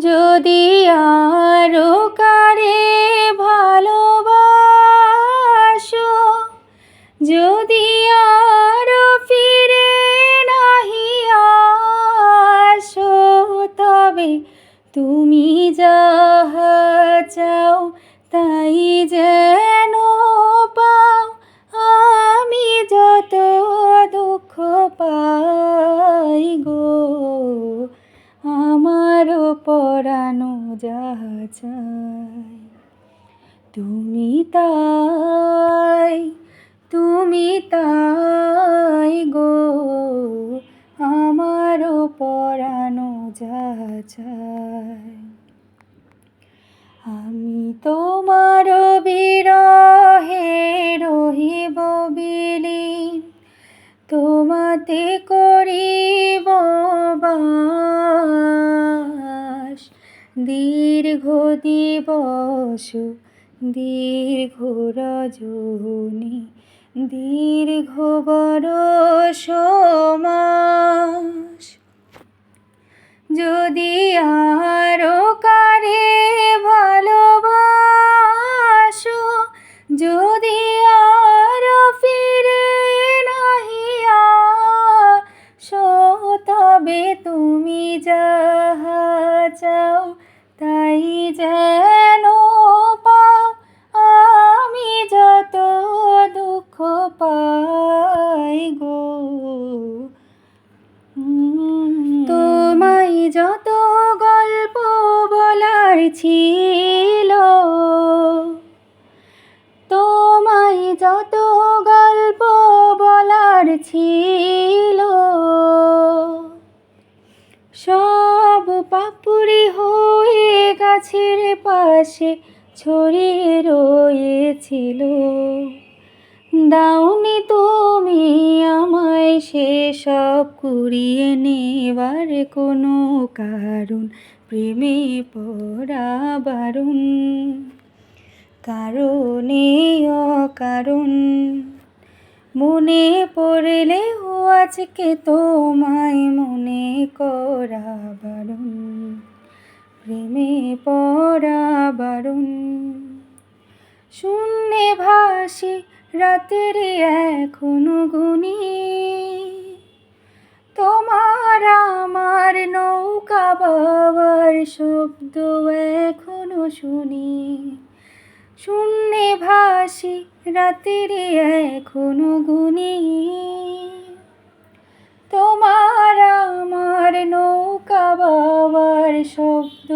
যদি আরো কারে ভালোবাসো, যদি আরো ফিরে নাহি আসো, তবে তুমি যাহা চাও তাই যেন পাও। আমি যত দুঃখ পাই গো, আমার পরানো যাহা চাই তুমি তাই গো, আমার পরানো যাহা চাই। আমি তোমার বিরহে রহিব বিলীন, তোমাতে করিব বাস। দীর্ঘ দিবস দীর্ঘ রজনী, দীর্ঘ বরষ মাস। যদি আরো কারে ভালোবাসো, যদি আরো ফিরে নাহি আসো, তবে তুমি যাহা চাও তাই যেন পাও। আমি যত দুঃখ পাই গো, তোমায় যত গল্প বলার ছিল, তোমায় যত গল্প বলার ছিল, সব পাপড়ি হয়ে গাছের পাশে ছড়িয়ে রয়েছিল। দাওনি তুমি আমায় সেসব কুড়িয়ে নেবার কোনো কারণ, প্রেমে পড়া বারণ, কারণে অকারণ। মনে পড়লেও আজকে তোমায় মনে করা বারণ, প্রেমে পড়া বারণ। শূন্যে ভাসি রাতের এখনো গুনি, তোমার আমার নৌকা বাবার শব্দ এখনো শুনি। শূন্যে ভাসি রাতের এখনো গুনি, তোমার আমার নৌকা বাবার শব্দ।